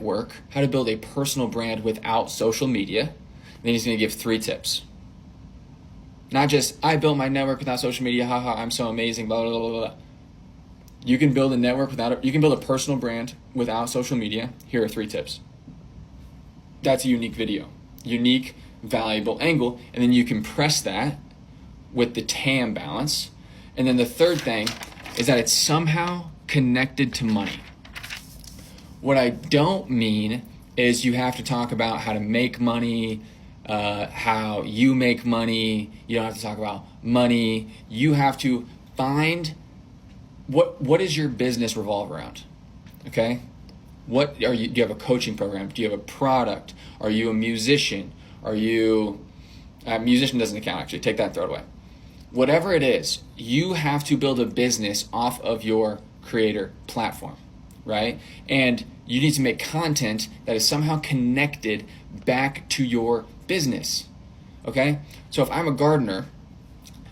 network, how to build a personal brand without social media. Then he's going to give 3 tips. Not just, I built my network without social media, haha, I'm so amazing, blah, blah, blah, blah. You can build a network you can build a personal brand without social media. Here are 3 tips. That's a unique video, unique, valuable angle. And then you compress that with the TAM balance. And then the third thing is that it's somehow connected to money. What I don't mean is you have to talk about how to make money, how you make money. You don't have to talk about money. You have to find what does your business revolve around? Okay? Do you have a coaching program? Do you have a product? Are you a musician? Are you musician doesn't count actually. Take that and throw it away. Whatever it is, you have to build a business off of your creator platform, right? And you need to make content that is somehow connected back to your business. Okay? So if I'm a gardener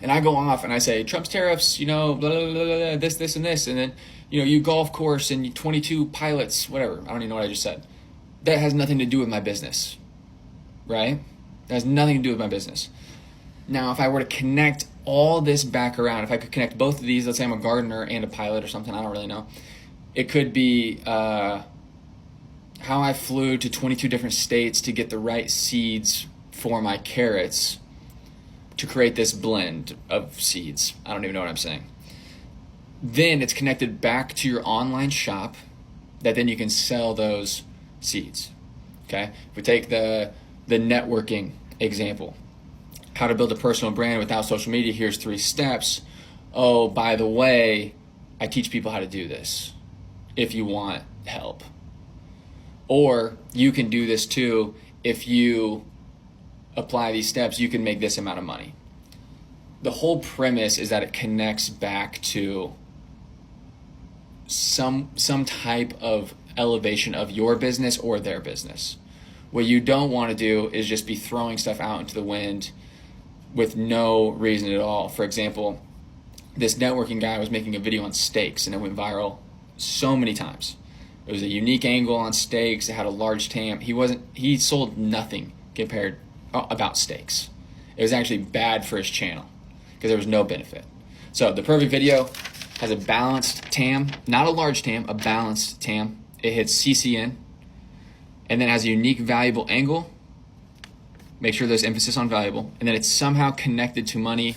and I go off and I say, Trump's tariffs, blah, blah, blah, blah, this, and this, and then, you golf course and you 22 pilots, whatever. I don't even know what I just said. That has nothing to do with my business, right? That has nothing to do with my business. Now, if I were to connect all this back around, if I could connect both of these, let's say I'm a gardener and a pilot or something, I don't really know. It could be how I flew to 22 different states to get the right seeds for my carrots to create this blend of seeds. I don't even know what I'm saying. Then it's connected back to your online shop that then you can sell those seeds. Okay? If we take the networking example, how to build a personal brand without social media, here's 3 steps. Oh, by the way, I teach people how to do this if you want help. Or you can do this too. If you apply these steps, you can make this amount of money. The whole premise is that it connects back to some type of elevation of your business or their business. What you don't want to do is just be throwing stuff out into the wind with no reason at all. For example, this networking guy was making a video on steaks and it went viral so many times. It was a unique angle on steaks. It had a large TAM. He sold nothing about steaks. It was actually bad for his channel because there was no benefit. So the perfect video has a balanced TAM, not a large TAM, a balanced TAM. It hits CCN and then has a unique valuable angle. Make sure there's emphasis on valuable. And then it's somehow connected to money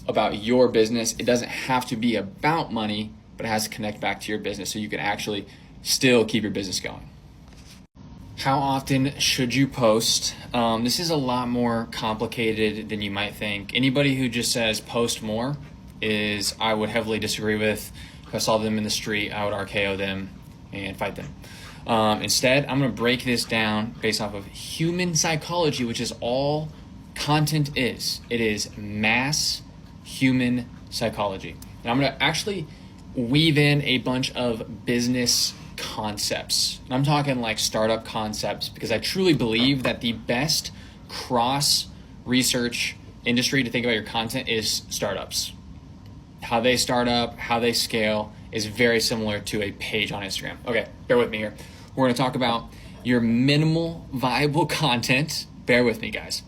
about your business. It doesn't have to be about money, but it has to connect back to your business so you can actually still keep your business going. How often should you post? This is a lot more complicated than you might think. Anybody who just says post more I would heavily disagree with. If I saw them in the street, I would RKO them and fight them. Instead, I'm going to break this down based off of human psychology, which is all content is. It is mass human psychology. And I'm going to actually weave in a bunch of business concepts. And I'm talking like startup concepts because I truly believe that the best cross research industry to think about your content is startups. How they start up, how they scale is very similar to a page on Instagram. Okay, bear with me here. We're going to talk about your minimal viable content. Bear with me, guys.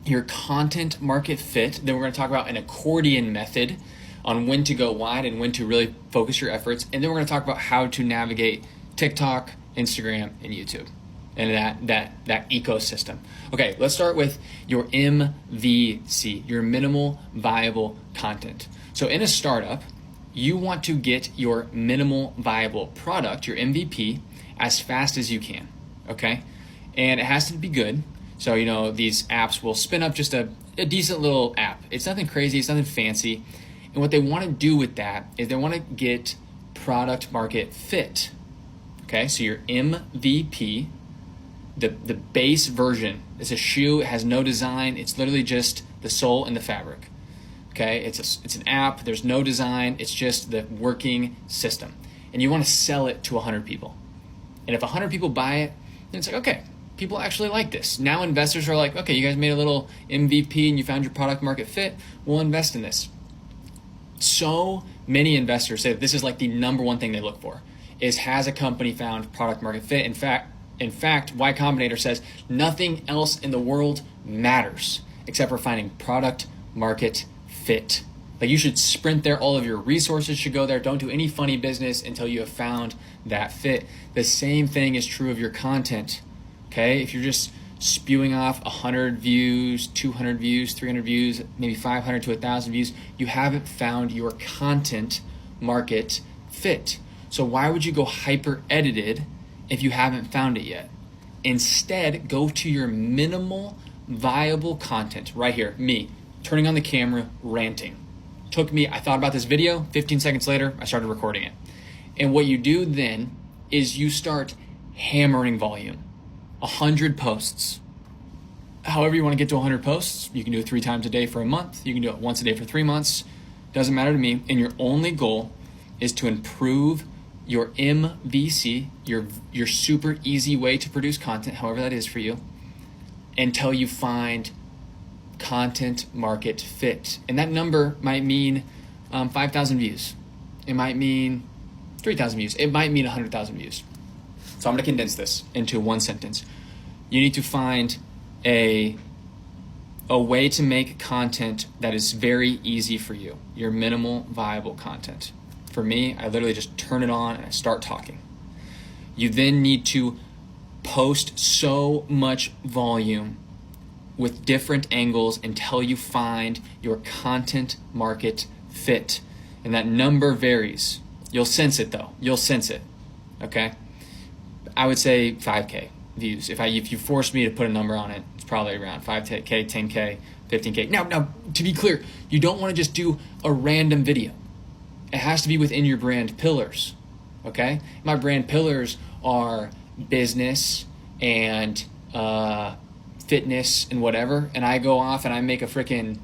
Your content market fit. Then we're going to talk about an accordion method on when to go wide and when to really focus your efforts. And then we're going to talk about how to navigate TikTok, Instagram, and YouTube and that ecosystem. Okay, let's start with your MVC, your minimal viable content. So in a startup, you want to get your minimal viable product, your MVP, as fast as you can, okay? And it has to be good. So, these apps will spin up just a decent little app. It's nothing crazy, it's nothing fancy. And what they want to do with that is they want to get product market fit. Okay, so your MVP, the base version, is a shoe, it has no design, it's literally just the sole and the fabric. Okay, it's an app, there's no design, it's just the working system. And you want to sell it to 100 people. And if 100 people buy it, then it's like, okay, people actually like this. Now investors are like, okay, you guys made a little MVP and you found your product market fit, we'll invest in this. So many investors say that this is like the number one thing they look for, is has a company found product market fit? In fact, In fact, Y Combinator says nothing else in the world matters except for finding product market fit. Like, you should sprint there. All of your resources should go there. Don't do any funny business until you have found that fit. The same thing is true of your content. Okay? If you're just spewing off 100 views, 200 views, 300 views, maybe 500 to 1,000 views, you haven't found your content market fit. So why would you go hyper edited if you haven't found it yet? Instead, go to your minimal viable content right here. Me turning on the camera, ranting. I thought about this video, 15 seconds later, I started recording it. And what you do then is you start hammering volume. 100 posts. However you want to get to 100 posts, you can do it 3 times a day for a month. You can do it once a day for 3 months. Doesn't matter to me. And your only goal is to improve your MVC, your super easy way to produce content, however that is for you, until you find content market fit. And that number might mean 5,000 views. It might mean 3,000 views. It might mean 100,000 views. So I'm going to condense this into one sentence. You need to find a way to make content that is very easy for you, your minimal viable content. For me, I literally just turn it on and I start talking. You then need to post so much volume with different angles until you find your content market fit. And that number varies. You'll sense it though. You'll sense it. Okay? I would say 5K views. If you force me to put a number on it, it's probably around 5K, 10K, 15K. Now, to be clear, you don't want to just do a random video. It has to be within your brand pillars. Okay? My brand pillars are business and fitness and whatever, and I go off and I make a freaking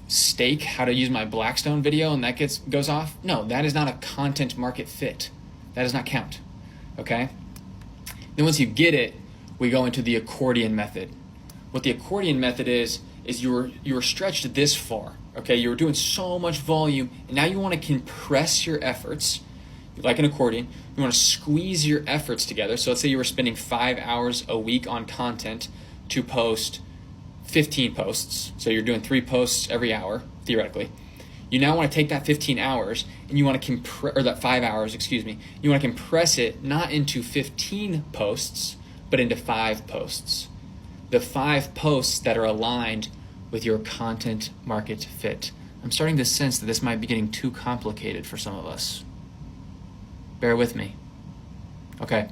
steak, how to use my Blackstone video, and that goes off. No, that is not a content market fit. That does not count. Okay? Then once you get it, we go into the accordion method. What the accordion method is you're stretched this far. Okay, you're doing so much volume, and now you want to compress your efforts, like an accordion. You want to squeeze your efforts together. So let's say you were spending 5 hours a week on content to post 15 posts. So you're doing 3 posts every hour, theoretically. You now want to take that 15 hours and you want to or that 5 hours, you want to compress it not into 15 posts, but into 5 posts. The 5 posts that are aligned with your content market fit. I'm starting to sense that this might be getting too complicated for some of us. Bear with me. Okay.